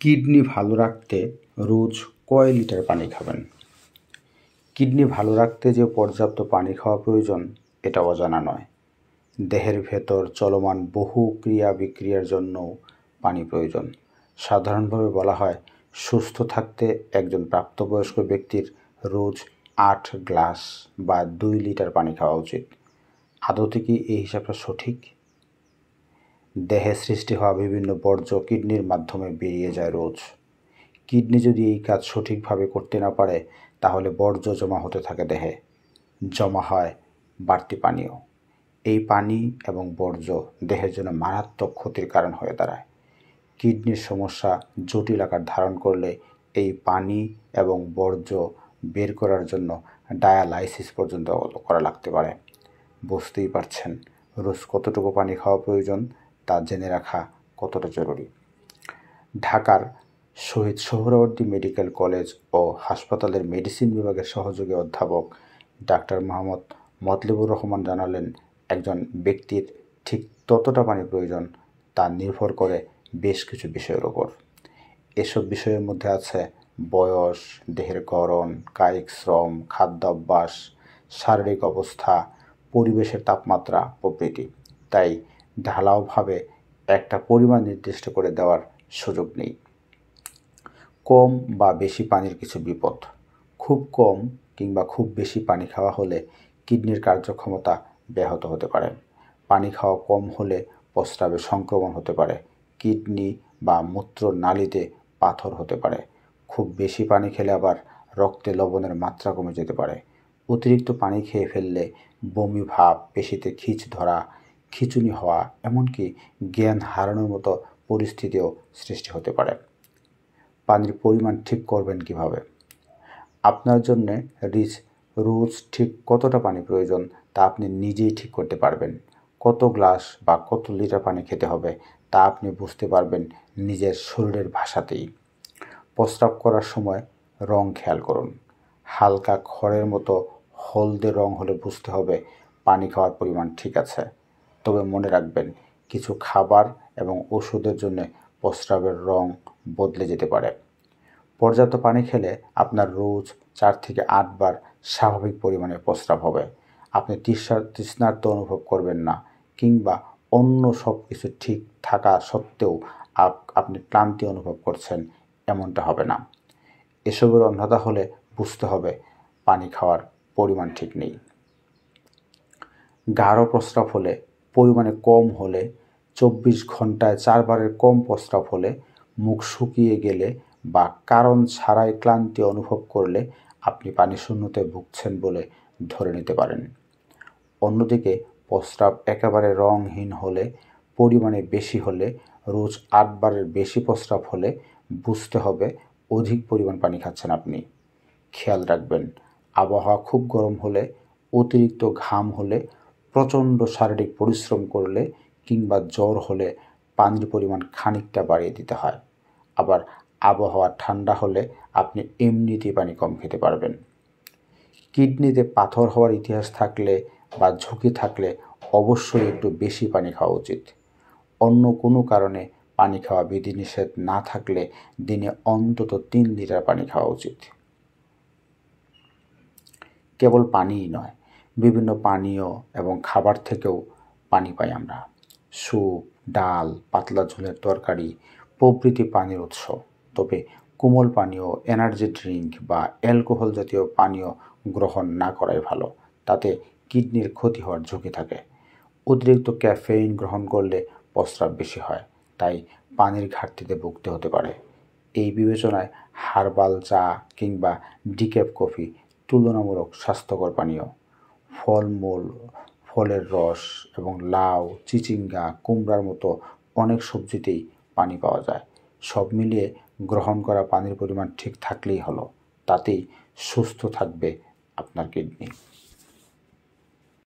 Kidney ভালো রাখতে রোজ কয় লিটার পানি খাবেন? কিডনি ভালো রাখতে যে পর্যাপ্ত পানি খাওয়া প্রয়োজন এটা অজানা নয়। দেহের ভেতর চলমান বহু ক্রিয়া বিক্রিয়ার জন্যও পানি প্রয়োজন। সাধারণভাবে বলা হয় সুস্থ থাকতে একজন প্রাপ্তবয়স্ক ব্যক্তির রোজ 8 গ্লাস বা 2 লিটার পানি খাওয়া উচিত। আদতে কি এই হিসাবটা সঠিক? দেহে সৃষ্টি হওয়া বিভিন্ন বর্জ্য কিডনির মাধ্যমে বেরিয়ে যায় রোজ। কিডনি যদি এই কাজ সঠিকভাবে করতে না পারে তাহলে বর্জ্য জমা হতে থাকে দেহে, জমা হয় বাড়তি পানীয়। এই পানি এবং বর্জ্য দেহের জন্য মারাত্মক ক্ষতির কারণ হয়ে দাঁড়ায়। কিডনির সমস্যা জটিল আকার ধারণ করলে এই পানি এবং বর্জ্য বের করার জন্য ডায়ালাইসিস পর্যন্ত করা লাগতে পারে। বুঝতেই পারছেন রোজ কতটুকু পানি খাওয়া প্রয়োজন তা জেনে রাখা কতটা জরুরি। ঢাকার শহীদ সোহরাওয়ার্দী মেডিকেল কলেজ ও হাসপাতালের মেডিসিন বিভাগের সহযোগী অধ্যাপক ডাক্তার মোহাম্মদ মতলিবুর রহমান জানালেন, একজন ব্যক্তির ঠিক ততটা পানি প্রয়োজন তা নির্ভর করে বেশ কিছু বিষয়ের ওপর। এসব বিষয়ের মধ্যে আছে বয়স, দেহের গড়ন, কায়িক শ্রম, খাদ্যাভ্যাস, শারীরিক অবস্থা, পরিবেশের তাপমাত্রা প্রভৃতি। তাই ঢালাওভাবে একটা পরিমাণ নির্দিষ্ট করে দেওয়ার সুযোগ নেই। কম বা বেশি পানির কিছু বিপদ। খুব কম কিংবা খুব বেশি পানি খাওয়া হলে কিডনির কার্যক্ষমতা ব্যাহত হতে পারে। পানি খাওয়া কম হলে প্রস্রাবে সংক্রমণ হতে পারে, কিডনি বা মূত্রনালীতে পাথর হতে পারে। খুব বেশি পানি খেলে আবার রক্তে লবণের মাত্রা কমে যেতে পারে। অতিরিক্ত পানি খেয়ে ফেললে বমি ভাব, পেশিতে খিঁচ ধরা, খিঁচুনি হওয়া, এমনকি জ্ঞান হারানোর মতো পরিস্থিতিও সৃষ্টি হতে পারে। পানির পরিমাণ ঠিক করবেন কিভাবে? আপনার জন্যে রোজ ঠিক কতটা পানি প্রয়োজন তা আপনি নিজেই ঠিক করতে পারবেন। কত গ্লাস বা কত লিটার পানি খেতে হবে তা আপনি বুঝতে পারবেন নিজের শরীরের ভাষাতেই। প্রস্রাব করার সময় রং খেয়াল করুন। হালকা খড়ের মতো হলদে রং হলে বুঝতে হবে পানি খাওয়ার পরিমাণ ঠিক আছে। তবে মনে রাখবেন, কিছু খাবার এবং ওষুধের জন্য প্রস্রাবের রং বদলে যেতে পারে। পর্যাপ্ত পানি খেলে আপনার রোজ 4 থেকে 8 বার স্বাভাবিক পরিমাণে প্রস্রাব হবে। আপনি তৃষ্ণার্ত অনুভব করবেন না, কিংবা অন্য সব কিছু ঠিক থাকা সত্ত্বেও আপনি ক্লান্তি অনুভব করছেন, এমনটা হবে না। এসবের অন্যথা হলে বুঝতে হবে পানি খাওয়ার পরিমাণ ঠিক নেই। গাঢ় প্রস্রাব হলে, পরিমাণে কম হলে, 24 ঘন্টায় 4 বারের কম প্রস্রাব হলে, মুখ শুকিয়ে গেলে বা কারণ ছাড়াই ক্লান্তি অনুভব করলে আপনি পানিশূন্যতায় ভুগছেন বলে ধরে নিতে পারেন। অন্যদিকে প্রস্রাব একেবারে রংহীন হলে, পরিমাণে বেশি হলে, রোজ 8 বারের বেশি প্রস্রাব হলে বুঝতে হবে অধিক পরিমাণ পানি খাচ্ছেন আপনি। খেয়াল রাখবেন, আবহাওয়া খুব গরম হলে, অতিরিক্ত ঘাম হলে, প্রচণ্ড শারীরিক পরিশ্রম করলে কিংবা জ্বর হলে পানির পরিমাণ খানিকটা বাড়িয়ে দিতে হয়। আবার আবহাওয়া ঠান্ডা হলে আপনি এমনিতেই পানি কম খেতে পারবেন। কিডনিতে পাথর হওয়ার ইতিহাস থাকলে বা ঝুঁকি থাকলে অবশ্যই একটু বেশি পানি খাওয়া উচিত। অন্য কোনো কারণে পানি খাওয়া বিধিনিষেধ না থাকলে দিনে অন্তত 3 লিটার পানি খাওয়া উচিত। কেবল পানিই নয়, বিভিন্ন পানীয় এবং খাবার থেকেও পানি পাই আমরা। স্যুপ, ডাল, পাতলা ঝোলের তরকারি প্রভৃতি পানির উৎস। তবে কোমল পানীয়, এনার্জি ড্রিঙ্ক বা অ্যালকোহল জাতীয় পানীয় গ্রহণ না করাই ভালো। তাতে কিডনির ক্ষতি হওয়ার ঝুঁকি থাকে। অতিরিক্ত ক্যাফেইন গ্রহণ করলে প্রস্রাব বেশি হয়, তাই পানির ঘাটতিতে ভুগতে হতে পারে। এই বিবেচনায় হার্বাল চা কিংবা ডিক্যাফ কফি তুলনামূলক স্বাস্থ্যকর পানীয়। ফলমূল, ফলের রস এবং লাউ, চিচিঙ্গা, কুমড়ার মতো অনেক সবজিতেই পানি পাওয়া যায়। সব মিলিয়ে গ্রহণ করা পানির পরিমাণ ঠিক থাকলেই হলো, তাতেই সুস্থ থাকবে আপনার কিডনি।